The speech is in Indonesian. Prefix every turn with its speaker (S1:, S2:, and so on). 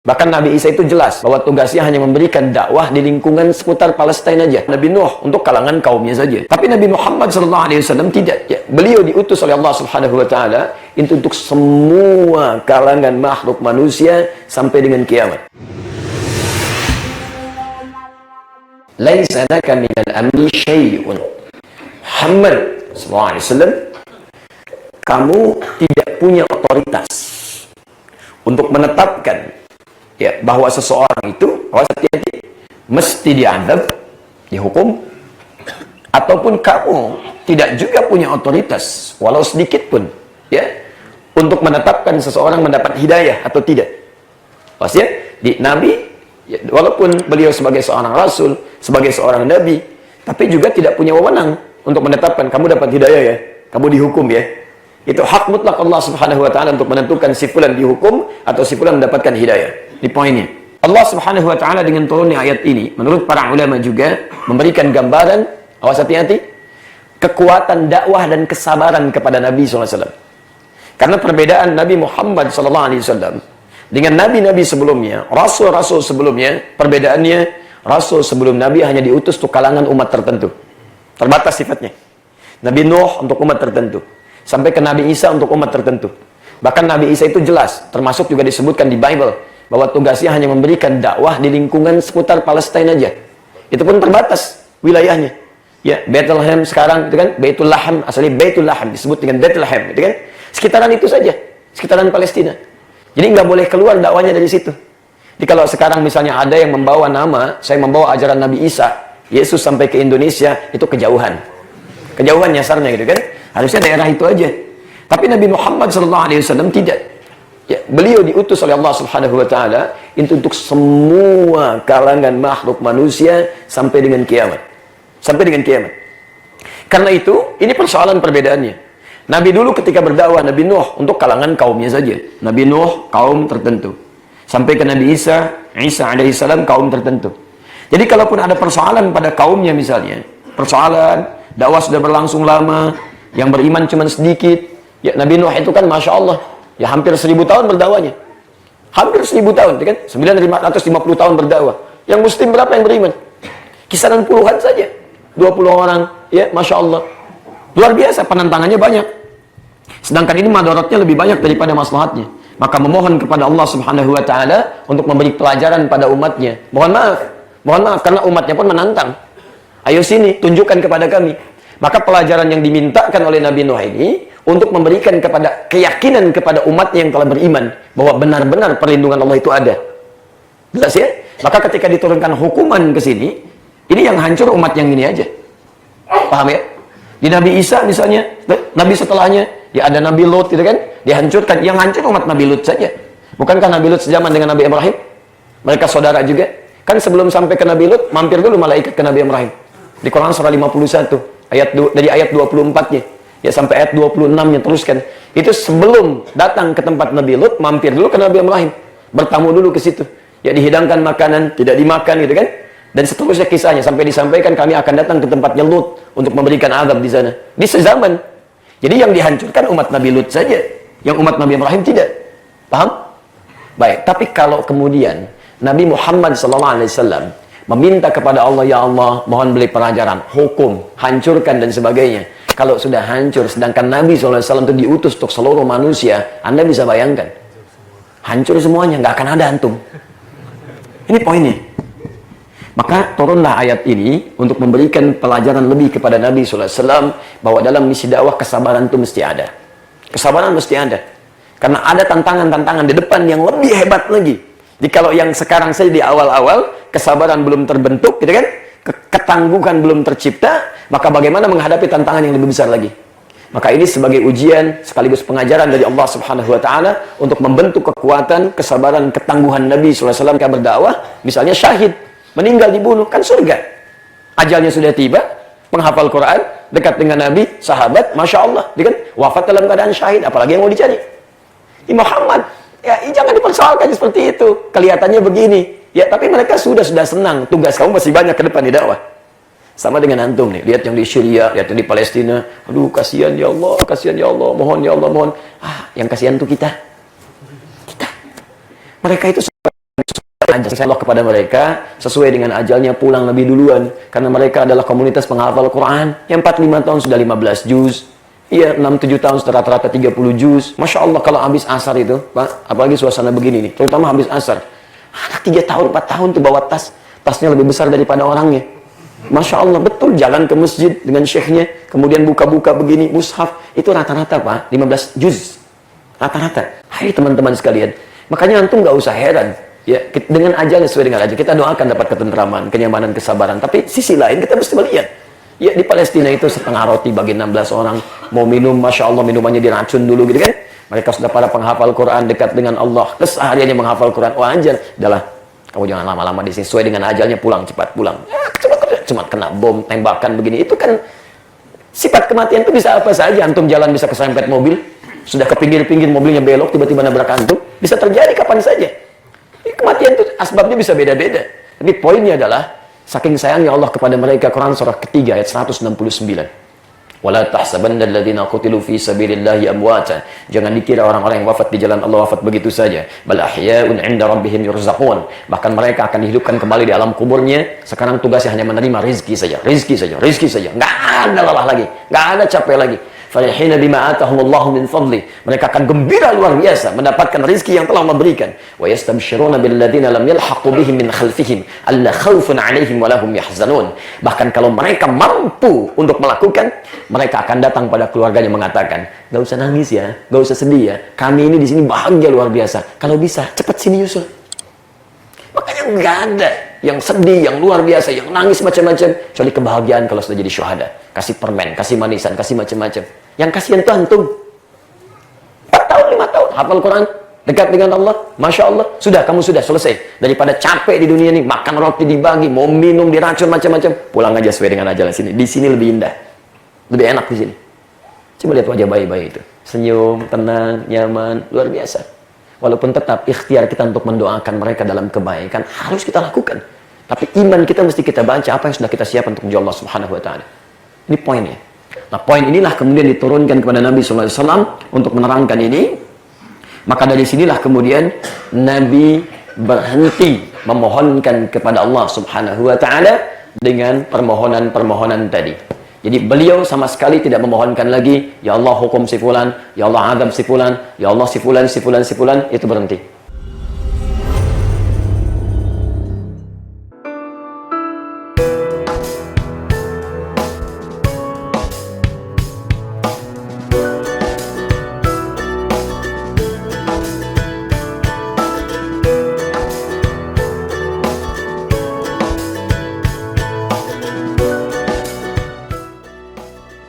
S1: Bahkan Nabi Isa itu jelas bahwa tugasnya hanya memberikan dakwah di lingkungan seputar Palestina aja. Nabi Nuh untuk kalangan kaumnya saja. Tapi Nabi Muhammad SAW tidak. Ya, beliau diutus oleh Allah Subhanahu Wa Taala itu untuk semua kalangan makhluk manusia sampai dengan kiamat. Laisa laka minal amri syai'un. Muhammad SAW, kamu tidak punya otoritas untuk menetapkan ya bahwa seseorang itu hati-hati mesti diadab, dihukum, ataupun kamu tidak juga punya otoritas walau sedikit pun ya untuk menetapkan seseorang mendapat hidayah atau tidak. Pasti ya, di Nabi ya, walaupun beliau sebagai seorang rasul, sebagai seorang nabi, tapi juga tidak punya wewenang untuk menetapkan kamu dapat hidayah ya, kamu dihukum ya. Itu hak mutlak Allah Subhanahu Wa Taala untuk menentukan si fulan dihukum atau si fulan mendapatkan hidayah. Di poinnya, Allah Subhanahu Wa Taala dengan turunnya ayat ini, menurut para ulama juga memberikan gambaran, awas hati-hati, kekuatan dakwah dan kesabaran kepada Nabi SAW. Karena perbedaan Nabi Muhammad SAW dengan nabi-nabi sebelumnya, rasul-rasul sebelumnya, perbedaannya rasul sebelum Nabi hanya diutus untuk kalangan umat tertentu, terbatas sifatnya. Nabi Nuh untuk umat tertentu, sampai ke Nabi Isa untuk umat tertentu. Bahkan Nabi Isa itu jelas, termasuk juga disebutkan di Bible, bahwa tugasnya hanya memberikan dakwah di lingkungan seputar Palestina aja. Itu pun terbatas wilayahnya. Ya, Bethlehem sekarang itu kan Baitul Laham, asalnya Baitul Laham disebut dengan Bethlehem, itu kan sekitaran itu saja, sekitaran Palestina. Jadi nggak boleh keluar dakwanya dari situ. Jadi kalau sekarang misalnya ada yang membawa nama, saya membawa ajaran Nabi Isa, Yesus sampai ke Indonesia, itu kejauhan. Kejauhan nyasarnya gitu kan. Harusnya daerah itu aja. Tapi Nabi Muhammad SAW tidak. Ya, beliau diutus oleh Allah Subhanahu Wa Taala itu untuk semua kalangan makhluk manusia sampai dengan kiamat. Sampai dengan kiamat. Karena itu, ini persoalan perbedaannya. Nabi dulu ketika berdakwah, Nabi Nuh untuk kalangan kaumnya saja. Nabi Nuh kaum tertentu. Sampai ke Nabi Isa alaihissalam kaum tertentu. Jadi kalaupun ada persoalan pada kaumnya misalnya, persoalan dakwah sudah berlangsung lama, yang beriman cuma sedikit. Ya, Nabi Nuh itu kan Masya Allah, ya hampir 1000 tahun berdakwahnya. Hampir 1000 tahun, kan? 950 tahun berdakwah. Yang muslim berapa yang beriman? Kisaran puluhan saja. 20 orang, ya Masya Allah. Luar biasa, penentangannya banyak. Sedangkan ini madaratnya lebih banyak daripada maslahatnya. Maka memohon kepada Allah Subhanahu Wa Taala untuk memberi pelajaran pada umatnya. Mohon maaf, karena umatnya pun menantang. Ayo sini, tunjukkan kepada kami. Maka pelajaran yang dimintakan oleh Nabi Nuh ini untuk memberikan kepada keyakinan kepada umatnya yang telah beriman bahwa benar-benar perlindungan Allah itu ada. Jelas ya? Maka ketika diturunkan hukuman ke sini, ini yang hancur umat yang ini aja. Paham ya? Di Nabi Isa misalnya, Nabi setelahnya, ya ada Nabi Lut gitu kan, dihancurkan. Yang hancur umat Nabi Lut saja. Bukankah Nabi Lut sejaman dengan Nabi Ibrahim? Mereka saudara juga. Kan sebelum sampai ke Nabi Lut, mampir dulu malaikat ke Nabi Ibrahim. Di Quran surah 51, dari ayat 24-nya. Ya sampai ayat 26-nya teruskan. Itu sebelum datang ke tempat Nabi Lut, mampir dulu ke Nabi Ibrahim. Bertamu dulu ke situ. Ya dihidangkan makanan, tidak dimakan gitu kan. Dan seterusnya kisahnya sampai disampaikan kami akan datang ke tempatnya Lut untuk memberikan azab di sana. Di sezaman. Jadi yang dihancurkan umat Nabi Lut saja, yang umat Nabi Ibrahim tidak. Paham? Baik, tapi kalau kemudian Nabi Muhammad SAW meminta kepada Allah, ya Allah, mohon beri pelajaran, hukum, hancurkan dan sebagainya. Kalau sudah hancur, sedangkan Nabi SAW itu diutus untuk seluruh manusia, Anda bisa bayangkan. Hancur semuanya, nggak akan ada antum. Ini poinnya. Maka turunlah ayat ini untuk memberikan pelajaran lebih kepada Nabi SAW bahwa dalam misi dakwah kesabaran itu mesti ada. Kesabaran mesti ada. Karena ada tantangan-tantangan di depan yang lebih hebat lagi. Jadi kalau yang sekarang saja di awal-awal kesabaran belum terbentuk, gitu kan? Ketangguhan belum tercipta, maka bagaimana menghadapi tantangan yang lebih besar lagi? Maka ini sebagai ujian sekaligus pengajaran dari Allah Subhanahu Wa Taala untuk membentuk kekuatan, kesabaran, ketangguhan Nabi SAW ketika berdakwah. Misalnya syahid, meninggal dibunuh, kan surga. Ajalnya sudah tiba, penghafal Quran, dekat dengan Nabi, sahabat, Masya Allah, dia kan wafat dalam keadaan syahid, apalagi yang mau dicari? Ini Muhammad, ya jangan dipersoalkan seperti itu. Kelihatannya begini, ya tapi mereka sudah senang. Tugas kamu masih banyak ke depan di dakwah. Sama dengan antum nih, lihat yang di Syria, lihat yang di Palestina. Aduh, kasihan ya Allah, mohon ya Allah, mohon. Yang kasihan tuh kita. Mereka itu ajak Allah kepada mereka sesuai dengan ajalnya pulang lebih duluan, karena mereka adalah komunitas penghafal Quran yang 45 tahun sudah 15 juz. Iya, 6-7 tahun sudah rata-rata 30 juz. Masya Allah kalau habis asar itu, Pak, apalagi suasana begini nih, terutama habis asar. Anak 3 tahun, 4 tahun tuh bawa tasnya lebih besar daripada orangnya. Masya Allah, betul, jalan ke masjid dengan syekhnya, kemudian buka-buka begini, mushaf, itu rata-rata Pak, 15 juz. Rata-rata. Hai teman-teman sekalian, makanya antum nggak usah heran. Ya, dengan ajalnya sesuai dengan ajal. Kita doakan dapat ketentraman, kenyamanan, kesabaran. Tapi sisi lain kita mesti melihat. Ya, di Palestina itu setengah roti bagi 16 orang. Mau minum, Masya Allah, minumannya diracun dulu gitu kan. Mereka sudah para penghafal Quran, dekat dengan Allah. Kesehariannya menghafal Quran. Oh anjir, udahlah. Kamu jangan lama-lama di sini. Sesuai dengan ajalnya, pulang, cepat pulang. Ya, cuma kena bom, tembakan begini. Itu kan sifat kematian itu bisa apa saja. Antum jalan bisa keserempet mobil. Sudah ke pinggir-pinggir mobilnya belok, tiba-tiba nabrak antum. Bisa terjadi kapan saja. Kematian itu asbabnya bisa beda-beda. Tapi poinnya adalah saking sayangnya Allah kepada mereka. Quran surah ketiga ayat 169. Wala tahsabanna alladziina qutilu fi sabilillahi amwata. Jangan dikira orang-orang yang wafat di jalan Allah wafat begitu saja. Bal ahya'un 'inda rabbihim yurzaqun. Bahkan mereka akan dihidupkan kembali di alam kuburnya. Sekarang tugasnya hanya menerima rezeki saja, rezeki saja, rezeki saja. Enggak ada lelah lagi, enggak ada capek lagi. Farihina bima atahumullahu min fadli. Mereka akan gembira luar biasa mendapatkan rezeki yang telah memberikan. Wa yastabshiruna billadzina lam yalhaqu bihim min khalfihim alla khaufun 'alaihim wa lahum yahzanun. Bahkan kalau mereka mampu untuk melakukan, mereka akan datang pada keluarganya mengatakan, "Enggak usah nangis ya, enggak usah sedih ya. Kami ini di sini bahagia luar biasa. Kalau bisa cepat sini nyusul." Makanya enggak ada yang sedih, yang luar biasa, yang nangis macam-macam, kecuali kebahagiaan kalau sudah jadi syuhada. Kasih permen, kasih manisan, kasih macam-macam. Yang kasihan itu antum. 4 tahun, 5 tahun, hafal Quran, dekat dengan Allah, Masya Allah, sudah, kamu sudah selesai. Daripada capek di dunia ini, makan roti dibagi, mau minum diracun macam-macam, pulang aja sesuai dengan ajaran sini. Di sini lebih indah, lebih enak di sini. Coba lihat wajah bayi-bayi itu, senyum, tenang, nyaman, luar biasa. Walaupun tetap ikhtiar kita untuk mendoakan mereka dalam kebaikan harus kita lakukan. Tapi iman kita mesti kita baca apa yang sudah kita siapkan untuk Allah Subhanahu wa taala. Ini poinnya. Nah, poin inilah kemudian diturunkan kepada Nabi sallallahu alaihi wasallam untuk menerangkan ini. Maka dari sinilah kemudian Nabi berhenti memohonkan kepada Allah Subhanahu wa taala dengan permohonan-permohonan tadi. Jadi beliau sama sekali tidak memohonkan lagi, ya Allah hukum si fulan, ya Allah azab si fulan, ya Allah si fulan, itu berhenti.